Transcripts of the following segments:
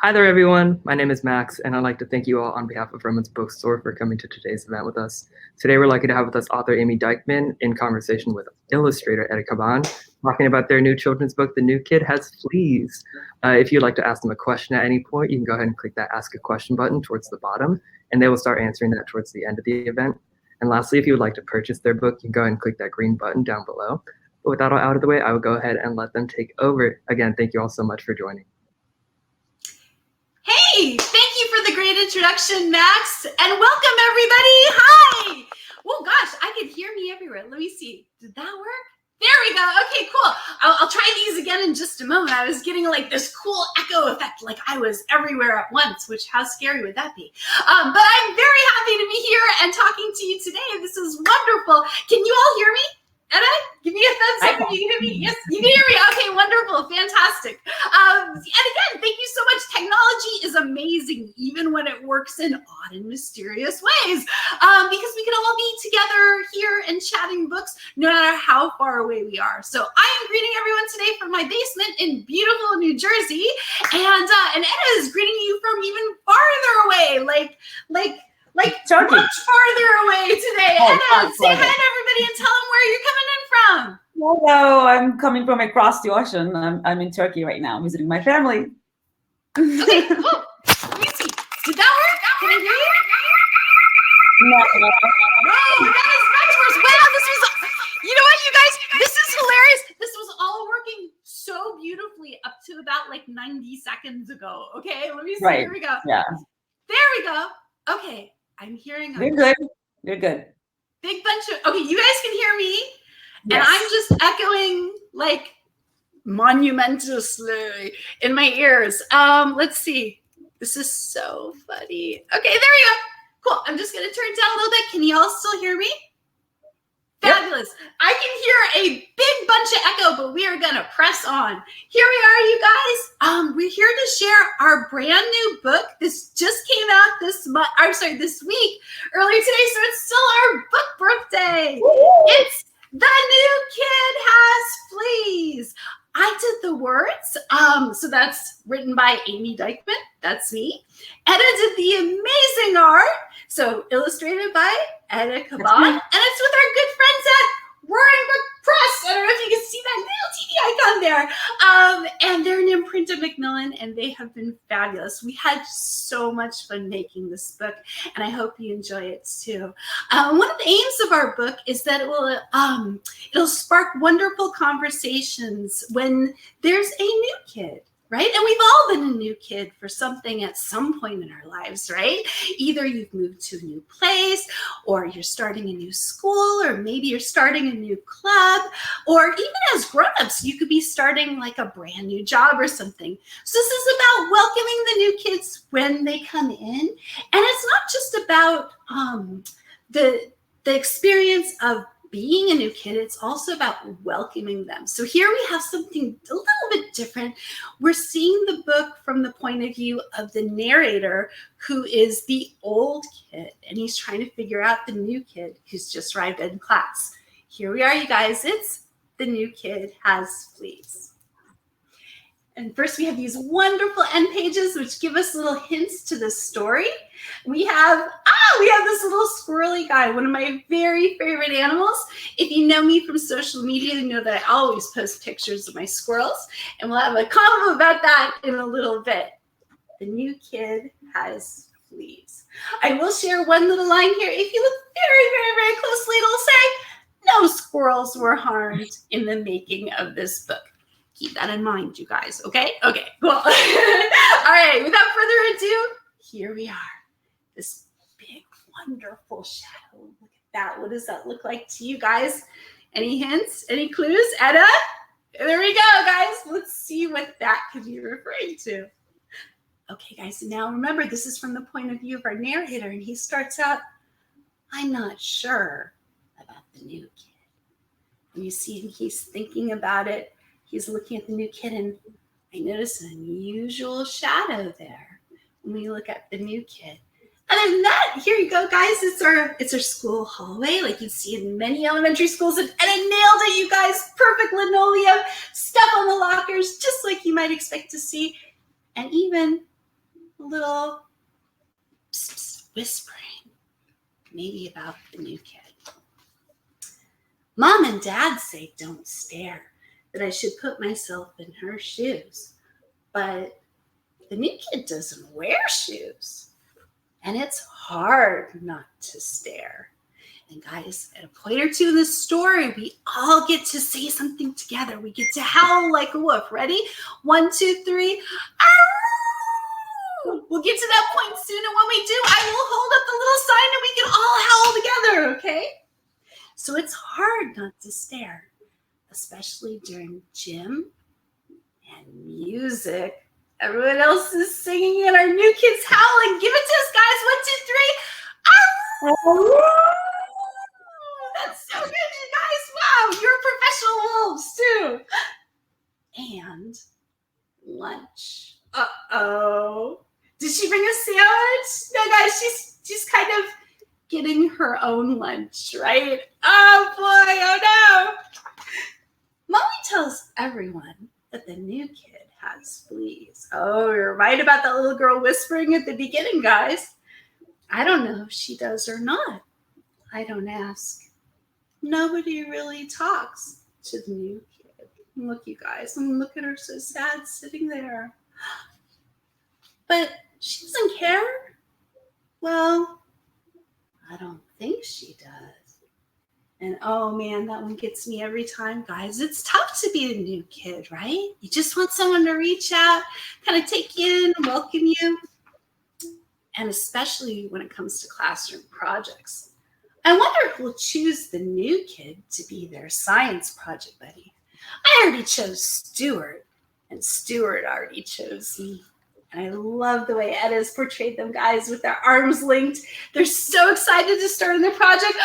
Hi there, everyone. My name is Max, and I'd like to thank you all on behalf of Vroman's Bookstore for coming to today's event with us. Today, we're lucky to have with us author Ame Dyckman in conversation with illustrator Eda Kaban, talking about their new children's book, The New Kid Has Fleas. If you'd like to ask them a question at any point, you can go ahead and click that Ask a Question button towards the bottom, and they will start answering that towards the end of the event. And lastly, if you would like to purchase their book, you can go ahead and click that green button down below. But with that all out of the way, I will go ahead and let them take over. Again, thank you all so much for joining. Hey, thank you for the great introduction, Max, and welcome everybody. Hi. Oh gosh, I could hear me everywhere. Let me see. Did that work? There we go. Okay, cool. I'll try these again in just a moment. I was getting like this cool echo effect, like I was everywhere at once, which how scary would that be? But I'm very happy to be here and talking to you today. This is wonderful. Can you all hear me? Eda, give me a thumbs up if you can hear me. Yes, you can hear me. Okay, wonderful, fantastic. And again, thank you so much. Technology is amazing, even when it works in odd and mysterious ways, because we can all be together here and chatting books, no matter how far away we are. So I am greeting everyone today from my basement in beautiful New Jersey, and Eda is greeting you from even farther away, like Turkey. Much farther away today. Eda, say hi to everybody and tell them where you're coming in from. Hello, I'm coming from across the ocean. I'm in Turkey right now, visiting my family. Okay, cool. Let me see. Did that work? Can I hear you? No. No, that is much worse. Wow, this was, you know what, you guys? This is hilarious. This was all working so beautifully up to about like 90 seconds ago. Okay, let me see. Right. Here we go. Yeah. There we go. Okay, I'm hearing You're good. You're good. Big bunch of, okay, you guys can hear me. Yes. And I'm just echoing like monumentously in my ears. Let's see. This is so funny. Okay, there we go. Cool. I'm just gonna turn it down a little bit. Can you all still hear me? Fabulous. Yep. I can hear a big bunch of echo, but we are gonna press on. Here we are, you guys. We're here to share our brand new book. This just came out this week, earlier today, so it's still our book birthday. Woo! It's The New Kid Has Fleas. I did the words, so that's written by Ame Dyckman, that's me. Eda did the amazing art, so illustrated by Eda Kaban, and it's with our good friends at Roaring Book Press. I don't know if you can see that little teeny icon there. And they're an imprint of Macmillan, and they have been fabulous. We had so much fun making this book, and I hope you enjoy it too. One of the aims of our book is that it will it'll spark wonderful conversations when there's a new kid. Right? And we've all been a new kid for something at some point in our lives, right? Either you've moved to a new place, or you're starting a new school, or maybe you're starting a new club, or even as grown-ups, you could be starting like a brand new job or something. So this is about welcoming the new kids when they come in. And it's not just about the experience of being a new kid, it's also about welcoming them. So here we have something a little bit different. We're seeing the book from the point of view of the narrator, who is the old kid, and he's trying to figure out the new kid who's just arrived in class. Here we are, you guys. It's The New Kid Has Fleas. And first we have these wonderful end pages, which give us little hints to the story. We have this little squirrely guy, one of my very favorite animals. If you know me from social media, you know that I always post pictures of my squirrels, and we'll have a comment about that in a little bit. The new kid has fleas. I will share one little line here. If you look very, very, very closely, it'll say, no squirrels were harmed in the making of this book. Keep that in mind, you guys, okay? Okay, cool. All right, without further ado, here we are. This big, wonderful shadow. Look at that. What does that look like to you guys? Any hints? Any clues? Eda? There we go, guys. Let's see what that could be referring to. Okay, guys, now remember, this is from the point of view of our narrator, and he starts out, I'm not sure about the new kid. And you see he's thinking about it. He's looking at the new kid, and I notice an unusual shadow there when we look at the new kid. Other than that, here you go, guys. It's our school hallway, like you see in many elementary schools. And I nailed it, you guys. Perfect linoleum, stuff on the lockers, just like you might expect to see. And even a little whispering, maybe about the new kid. Mom and Dad say don't stare, that I should put myself in her shoes. But the new kid doesn't wear shoes, and it's hard not to stare. And guys, at a point or two in the story, we all get to say something together. We get to howl like a wolf. Ready? 1, 2, 3. Ow! We'll get to that point soon, and when we do, I will hold up the little sign and we can all howl together, okay? So it's hard not to stare, especially during gym and music. Everyone else is singing and our new kid's howling. Give it to us, guys. 1, 2, 3. Ow! That's so good, you guys. Wow, you're professional wolves too. And lunch. Uh-oh. Did she bring a sandwich? No, guys, she's kind of getting her own lunch, right? Oh boy, oh no. Molly tells everyone that the new kid has fleas. Oh, you're right about that little girl whispering at the beginning, guys. I don't know if she does or not. I don't ask. Nobody really talks to the new kid. Look, you guys, and look at her so sad sitting there. But she doesn't care. Well, I don't think she does. And oh man, that one gets me every time, guys. It's tough to be a new kid, right? You just want someone to reach out, kind of take you in, welcome you. And especially when it comes to classroom projects. I wonder who will choose the new kid to be their science project buddy. I already chose Stuart, and Stuart already chose me. And I love the way Eda's portrayed them, guys, with their arms linked. They're so excited to start on their project.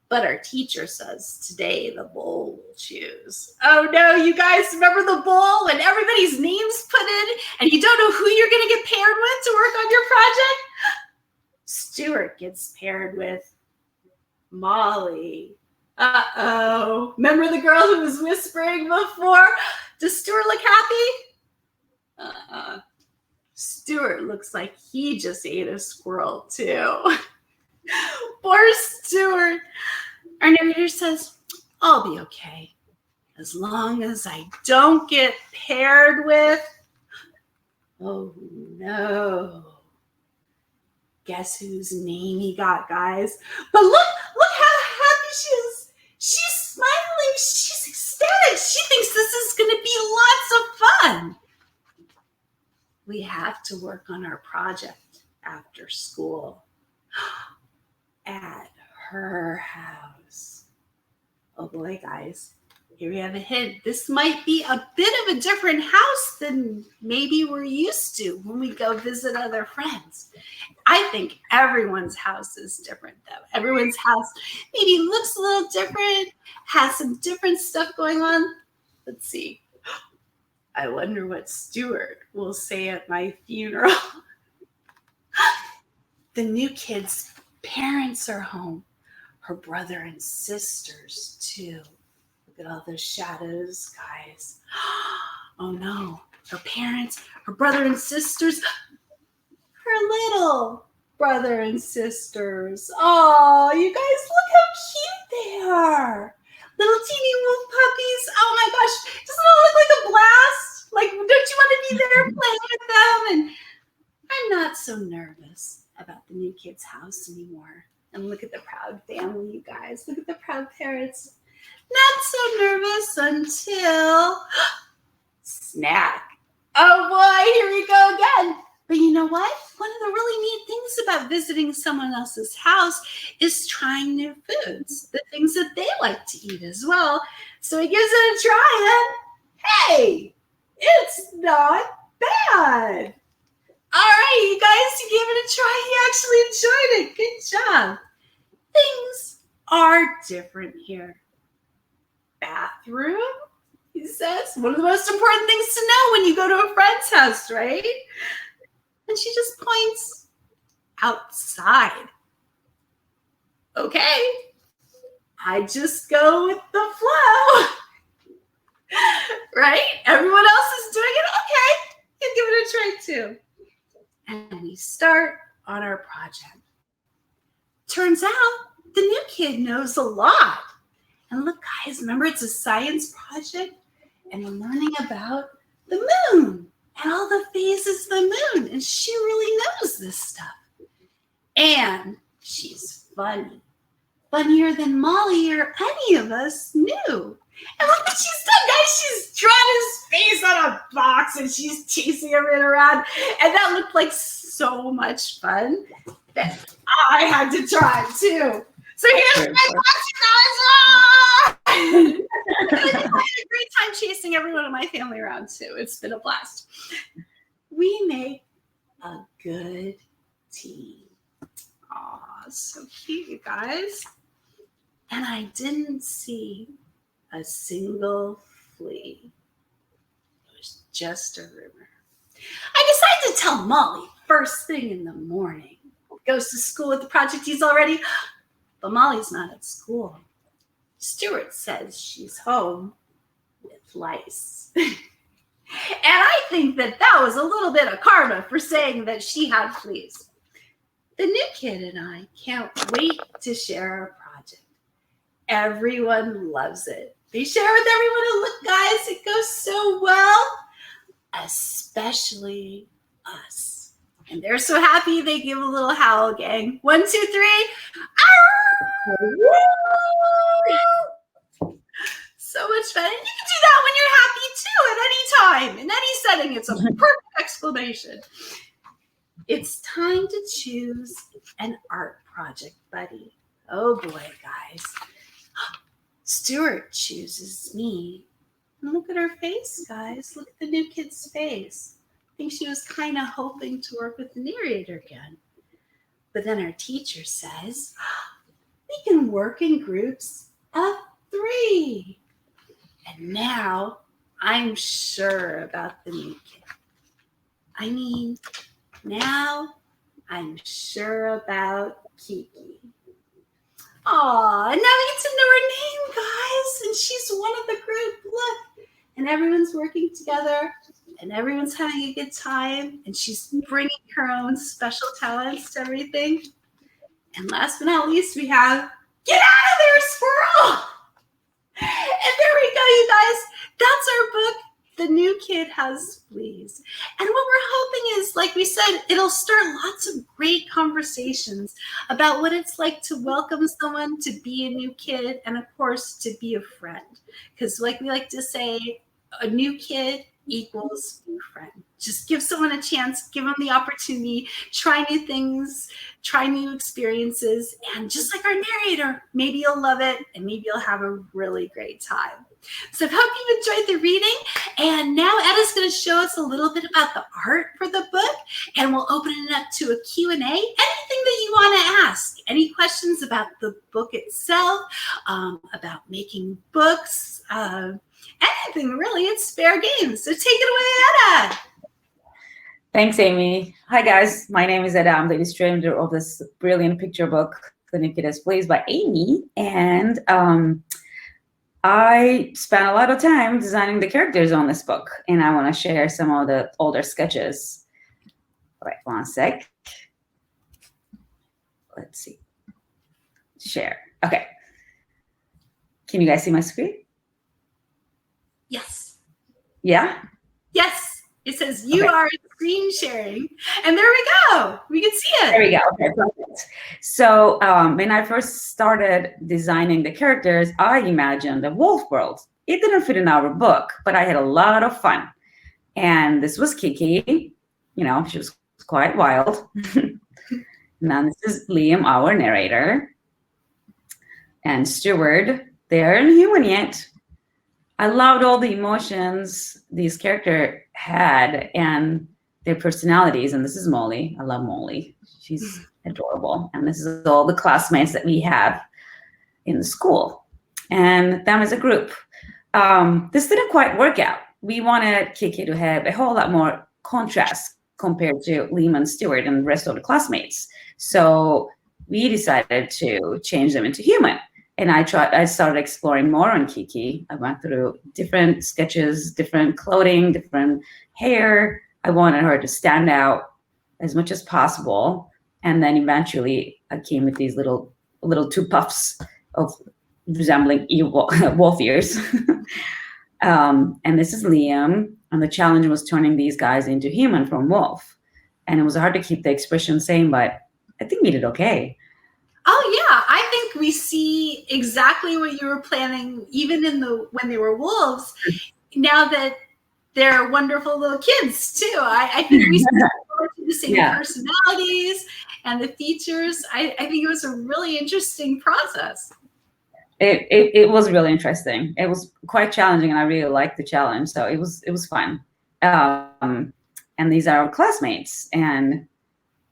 But our teacher says today the bowl will choose. Oh no, you guys remember the bowl when everybody's name's put in and you don't know who you're going to get paired with to work on your project? Stuart gets paired with Molly. Uh-oh. Remember the girl who was whispering before? Does Stuart look happy? Stuart looks like he just ate a squirrel too. Poor Stuart. Our narrator says, I'll be okay as long as I don't get paired with. Oh no. Guess whose name he got, guys? But look how happy she is. She's smiling. She's ecstatic. She thinks this is going to be lots of fun. We have to work on our project after school at her house. Oh boy, guys. Here we have a hint. This might be a bit of a different house than maybe we're used to when we go visit other friends. I think everyone's house is different, though. Everyone's house maybe looks a little different, has some different stuff going on. Let's see. I wonder what Stuart will say at my funeral. The new kid's parents are home. Her brother and sisters, too. Look at all those shadows, guys. Oh, no. Her parents, her brother and sisters, her little brother and sisters. Oh, you guys, look how cute they are. Little teeny wolf puppies. Oh, my gosh. Doesn't it look like a blast? Like, don't you want to be there playing with them? And I'm not so nervous about the new kid's house anymore. And look at the proud family, you guys. Look at the proud parents. Not so nervous until snack. Oh boy, here we go again. But you know what? One of the really neat things about visiting someone else's house is trying new foods, the things that they like to eat as well. So he gives it a try and hey, it's not bad. All right, you guys, you gave it a try. You actually enjoyed it. Good job. Things are different here. Bathroom, he says. One of the most important things to know when you go to a friend's house, right? And she just points outside. Okay. I just go with the flow. Right? Everyone else is doing it. Okay. You give it a try too. and we start on our project. Turns out the new kid knows a lot. And look, guys, remember it's a science project, and we're learning about the moon and all the phases of the moon, and she really knows this stuff. And she's funny, funnier than Molly or any of us knew. And look what she's done, guys. She's drawn his face on a box, and she's chasing him around, and that looked like so much fun that I had to try too. So here's my box, guys. I had a great time chasing everyone in my family around too. It's been a blast. We make a good team. Aw, so cute, you guys. And I didn't see a single flea. It was just a rumor. I decided to tell Molly first thing in the morning. Goes to school with the project he's already, but Molly's not at school. Stuart says she's home with lice. And I think that was a little bit of karma for saying that she had fleas. The new kid and I can't wait to share our project. Everyone loves it. They share with everyone, and look, guys, it goes so well, especially us. And they're so happy they give a little howl, gang. 1, 2, 3. So much fun. And you can do that when you're happy too, at any time, in any setting. It's a perfect exclamation. It's time to choose an art project buddy. Oh boy, guys. Stuart chooses me. And look at her face, guys. Look at the new kid's face. I think she was kind of hoping to work with the narrator again. But then our teacher says, we can work in groups of 3. And now I'm sure about the new kid. I mean, now I'm sure about Kiki. Aw, and now we get to know her name, guys. And she's one of the group. Look, and everyone's working together. And everyone's having a good time, and she's bringing her own special talents to everything. And last but not least, we have, get out of there, squirrel! And there we go, you guys. That's our book, The New Kid Has Fleas. And what we're hoping is, like we said, it'll start lots of great conversations about what it's like to welcome someone, to be a new kid, and of course, to be a friend. Because like we like to say, a new kid equals new friend. Just give someone a chance, give them the opportunity, try new things, try new experiences, and just like our narrator, maybe you'll love it and maybe you'll have a really great time. So I hope you've enjoyed the reading, and now Eda's going to show us a little bit about the art for the book, and we'll open it up to a Q&A. Anything that you want to ask, any questions about the book itself, about making books, anything really, it's fair game. So take it away, Eda. Thanks, Amy. Hi, guys. My name is Eda. I'm the illustrator of this brilliant picture book, The New Kid Has Fleas by Amy. And I spent a lot of time designing the characters on this book, and I want to share some of the older sketches. All right, one sec. Let's see. Share. Okay. Can you guys see my screen? Yes. Yeah? Yes. It says you are screen sharing. And there we go. We can see it. There we go. Okay, perfect. So when I first started designing the characters, I imagined a wolf world. It didn't fit in our book, but I had a lot of fun. And this was Kiki. You know, she was quite wild. Now this is Liam, our narrator. And Stuart, they aren't human yet. I loved all the emotions these characters had and their personalities. And this is Molly. I love Molly. She's adorable. And this is all the classmates that we have in the school. And them as a group. This didn't quite work out. We wanted Kiki to have a whole lot more contrast compared to Liam and Stuart and the rest of the classmates. So we decided to change them into human. And I started exploring more on Kiki. I went through different sketches, different clothing, different hair. I wanted her to stand out as much as possible. And then eventually I came with these little two puffs of resembling wolf ears. And this is Liam. And the challenge was turning these guys into human from wolf. And it was hard to keep the expression same, but I think we did okay. Oh yeah, I think we see exactly what you were planning, even when they were wolves. Now that they're wonderful little kids too, I think we see the same personalities and the features. I think it was a really interesting process. It was really interesting. It was quite challenging, and I really liked the challenge. So it was fun. And these are our classmates, and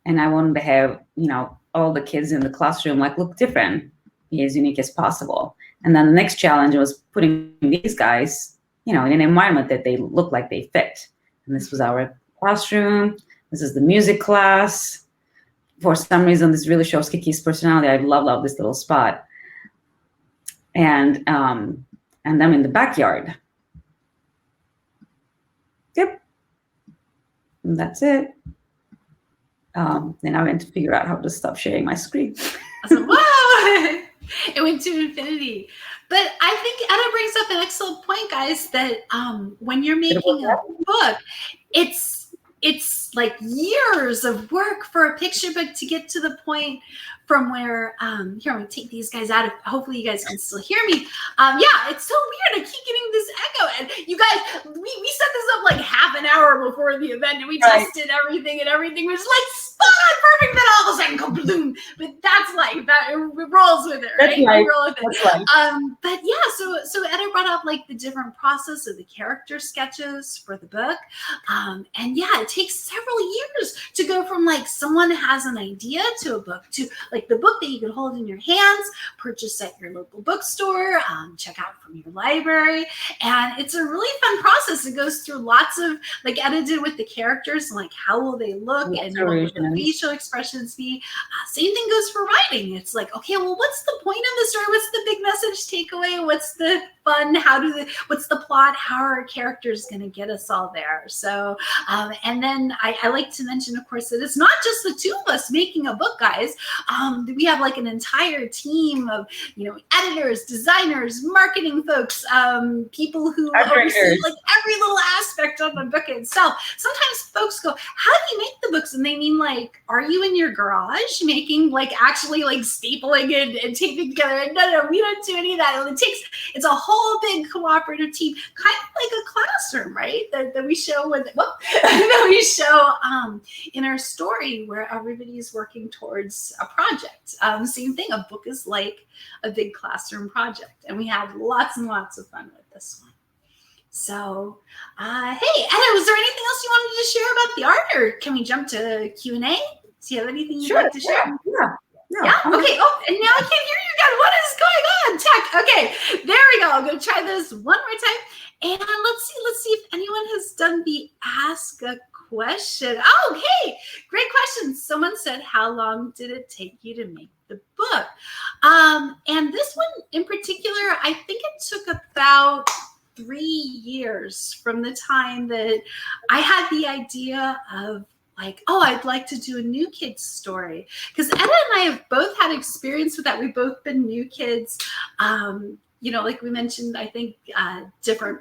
I wanted to have all the kids in the classroom look different, be as unique as possible. And then the next challenge was putting these guys, in an environment that they look like they fit. And this was our classroom. This is the music class. For some reason, this really shows Kiki's personality. I love this little spot. And them in the backyard. Yep. And that's it. Then I went to figure out how to stop sharing my screen. I said, whoa! It went to infinity. But I think Eda brings up an excellent point, guys, that when you're making a book, it's like years of work for a picture book to get to the point from where here, I'm gonna take these guys out of, hopefully you guys can still hear me. Yeah, it's so weird. I keep getting this echo. And you guys, we set this up like half an hour before the event, and we tested everything, and everything was like spot on perfect. Then all of a sudden, go bloom. But that's life. That it rolls with it, right? We roll with it. But yeah, so Eda brought up like the different process of the character sketches for the book. And yeah, it takes several years to go from like someone has an idea to a book to like the book that you can hold in your hands, purchase at your local bookstore, check out from your library. And it's a really fun process. It goes through lots of, like Eda did with the characters, like how will they look and what will the facial expressions be. Same thing goes for writing. It's like, okay, well, what's the point of the story? What's the big message takeaway? What's the fun? What's the plot? How are our characters going to get us all there? So, and then I like to mention, of course, that it's not just the two of us making a book, guys. We have like an entire team of, editors, designers, marketing folks, people who oversee like every little aspect of the book itself. Sometimes folks go, how do you make the books? And they mean like, are you in your garage making like actually like stapling and taping together? And no, we don't do any of that. It's a whole big cooperative team, kind of like a classroom, right? That we show in our story where everybody is working towards a project. Same thing. A book is like a big classroom project, and we had lots and lots of fun with this one. So, hey, Eda, was there anything else you wanted to share about the art, or can we jump to Q&A? Do you have anything you'd like to share? Yeah. Okay. Oh, and now I can't hear you again. What is going on? Tech. Okay. There we go. I'm going to try this one more time. And let's see if anyone has done the ask a question. Oh, hey, great question. Someone said, how long did it take you to make the book? And this one in particular, I think it took about 3 years from the time that I had the idea of like, oh, I'd like to do a new kids story. Because Eda and I have both had experience with that. We've both been new kids. Like we mentioned, I think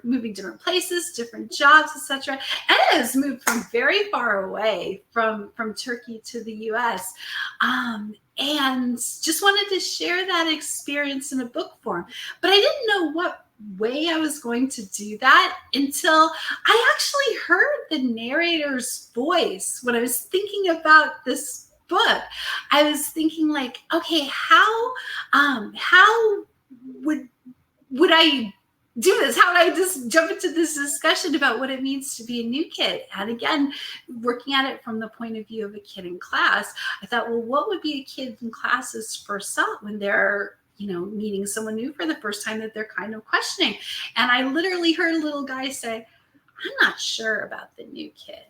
moving different places, different jobs, etc. Eda has moved from very far away from Turkey to the US. And just wanted to share that experience in a book form. But I didn't know what way I was going to do that until I actually heard the narrator's voice when I was thinking about this book. I was thinking like, okay, how would I do this? How would I just jump into this discussion about what it means to be a new kid? And again, working at it from the point of view of a kid in class, I thought, well, what would be a kid in class's first thought when they're meeting someone new for the first time that they're kind of questioning? And I literally heard a little guy say, I'm not sure about the new kid.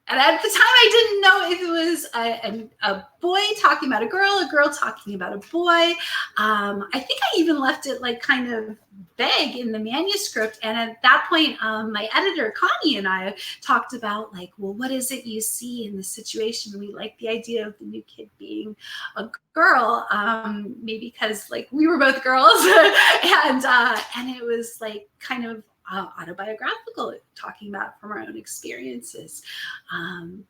And at the time, I didn't know if it was a boy talking about a girl talking about a boy. I think I even left it like kind of vague in the manuscript. And at that point, my editor, Connie, and I talked about like, well, what is it you see in the situation? We like the idea of the new kid being a girl, maybe because like we were both girls, and it was like kind of autobiographical, talking about from our own experiences,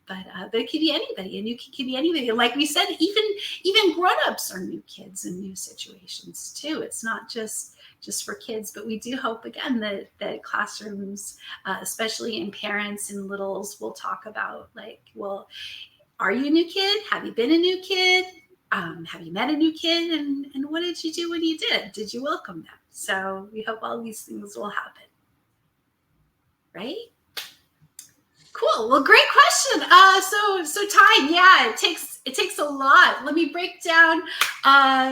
but it could be anybody. A new kid could be anybody. Like we said, even grown-ups are new kids in new situations too. It's not just for kids, but we do hope again that classrooms, especially in parents and littles, will talk about like, well, are you a new kid? Have you been a new kid? Have you met a new kid? And what did you do when you did? Did you welcome them? So we hope all these things will happen. Right? Cool. Well, great question. So time, yeah, it takes a lot. Let me break down.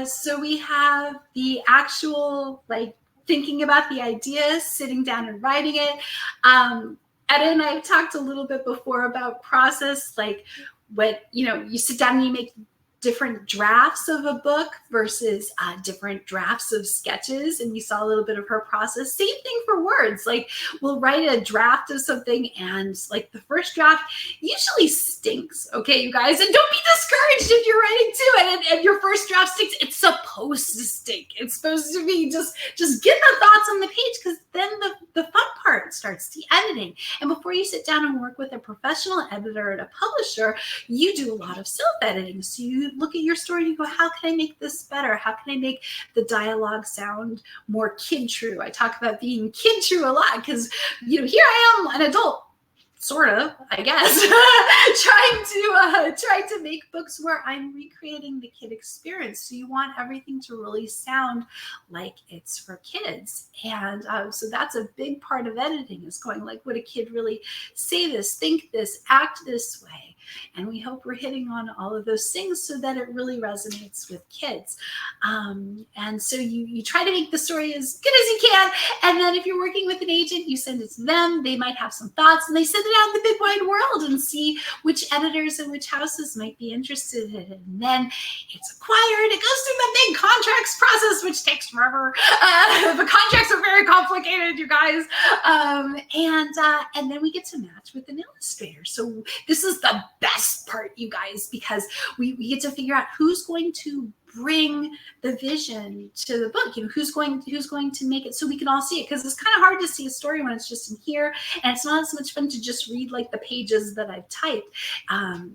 So we have the actual like thinking about the ideas, sitting down and writing it. Eda and I have talked a little bit before about process, like what, you sit down and you make different drafts of a book versus different drafts of sketches. And you saw a little bit of her process. Same thing for words. Like we'll write a draft of something and like the first draft usually stinks. Okay, you guys, and don't be discouraged if you're writing too and your first draft stinks. It's supposed to stink. It's supposed to be just get the thoughts on the page, because then the fun part starts, the editing. And before you sit down and work with a professional editor and a publisher, you do a lot of self-editing. So you look at your story and you go, how can I make this better? How can I make the dialogue sound more kid true? I talk about being kid true a lot because, here I am, an adult, sort of, I guess, trying to make books where I'm recreating the kid experience. So you want everything to really sound like it's for kids. And so that's a big part of editing, is going like, would a kid really say this, think this, act this way? And we hope we're hitting on all of those things so that it really resonates with kids. And so you try to make the story as good as you can. And then if you're working with an agent, you send it to them. They might have some thoughts and they send it out in the big wide world and see which editors and which houses might be interested in it. And then it's acquired. It goes through the big contracts process, which takes forever. The contracts are very complicated, you guys. And then we get to match with an illustrator. So this is the best part, you guys, because we get to figure out who's going to bring the vision to the book, who's going to make it so we can all see it, because it's kind of hard to see a story when it's just in here, and it's not as much fun to just read like the pages that I've typed.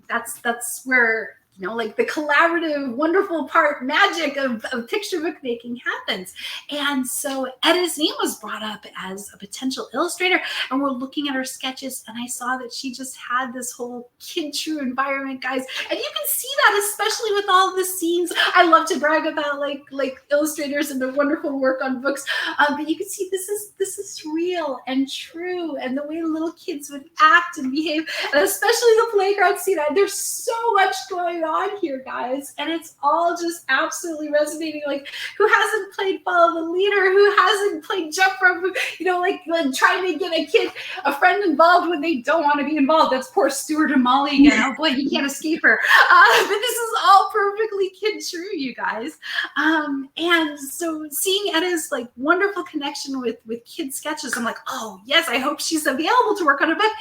That's where like the collaborative, wonderful part, magic of picture book making happens. And so Eda's name was brought up as a potential illustrator, and we're looking at her sketches, and I saw that she just had this whole kid true environment, guys. And you can see that, especially with all the scenes. I love to brag about like illustrators and their wonderful work on books, but you can see this is real and true, and the way little kids would act and behave, and especially the playground scene. There's so much going on here, guys, and it's all just absolutely resonating. Like, who hasn't played follow the leader? Who hasn't played jump rope? Like trying to get a friend involved when they don't want to be involved. That's poor Stuart and Molly again. Oh boy, you can't escape her. But this is all perfectly kid true, you guys. And so seeing Eda's like wonderful connection with kid sketches, I'm like, oh yes, I hope she's available to work on a book.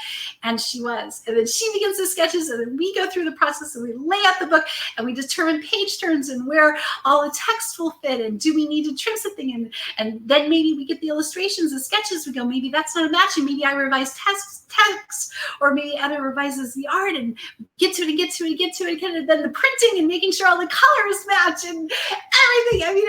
And she was. And then she begins the sketches, and then we go through the process and we lay out the book, and we determine page turns and where all the text will fit, and do we need to trim something, and then maybe we get the illustrations and sketches. We go, maybe that's not a match, and maybe I revise text, or maybe Eda revises the art, and get to it, and then the printing and making sure all the colors match and everything. I mean,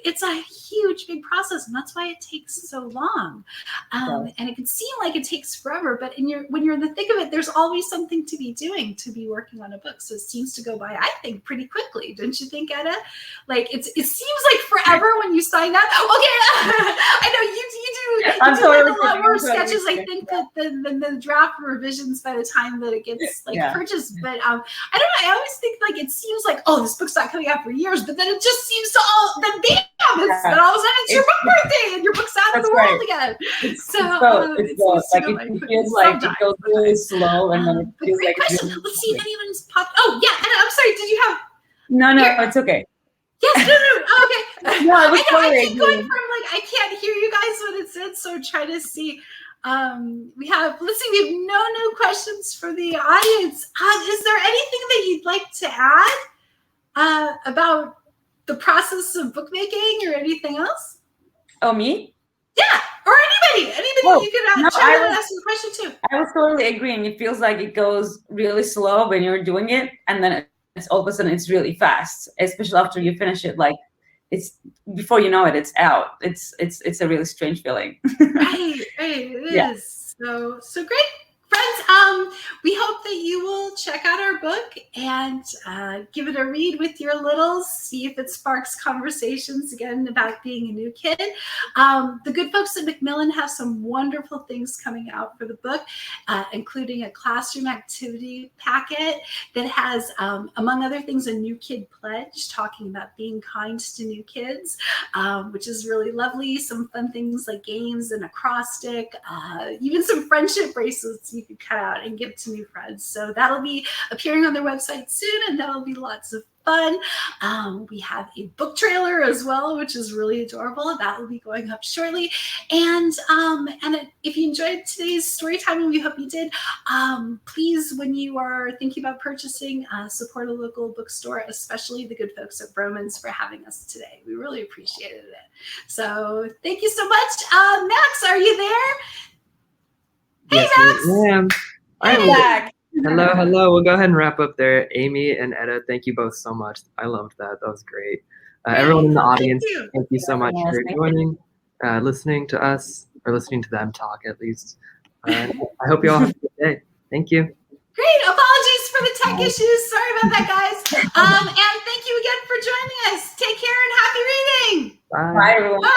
it's a huge big process, and that's why it takes so long. And it can seem like it takes forever, but when you're in the thick of it, there's always something to be doing, to be working on a book. So it seems to go by, I think, pretty quickly. Don't you think, Eda? Like it seems like forever when you sign up. Okay, I know you do like a lot more sketches. I think that the draft revisions by the time that it gets purchased. But I don't know. I always think like it seems like, oh, this book's not coming out for years, but then it just seems to all then bam, it's then all of a sudden it's your book birthday and your book's out in That's the world right. again. It's So both. It's both. nice to Like know, it like, feels like it goes really slow, and then it but feels great like it's question. really Let's see if quick. anyone's popped. Oh yeah, Anna, I'm sorry. Did you have? No, Here. it's okay. Yes, no. Oh, okay. No, I was I know. I totally keep going agreeing. from like I can't hear you guys when it said. So try to see. We have. Let's see. We have no new questions for the audience. Is there anything that you'd like to add about the process of bookmaking or anything else? Oh, me? Yeah, or anybody. Oh, You could no, chime in and ask you a question too. I was totally agreeing. It feels like it goes really slow when you're doing it, and then it's all of a sudden it's really fast, especially after you finish it. Like it's before you know it, it's out. It's a really strange feeling. Right. It Yeah. is. So great. Friends, we hope that you will check out our book and give it a read with your littles, see if it sparks conversations again about being a new kid. The good folks at Macmillan have some wonderful things coming out for the book, including a classroom activity packet that has, among other things, a new kid pledge talking about being kind to new kids, which is really lovely. Some fun things like games and acrostic, even some friendship bracelets you could cut out and give to new friends. So that'll be appearing on their website soon, and that'll be lots of fun. We have a book trailer as well, which is really adorable. That will be going up shortly. And if you enjoyed today's story time, and we hope you did, please, when you are thinking about purchasing, support a local bookstore, especially the good folks at Vroman's for having us today. We really appreciated it. So thank you so much. Max, are you there? Hey, Yes, Max. I am. All right, I'm well, back. hello. We'll go ahead and wrap up there. Amy and Eda, thank you both so much. I loved that. That was great. Everyone in the audience, thank you so much Yes, for thank joining, listening to us, or listening to them talk at least. I hope you all have a good day. Thank you. Great. Apologies for the tech issues. Sorry about that, guys. And thank you again for joining us. Take care and happy reading. Bye. Bye, everyone.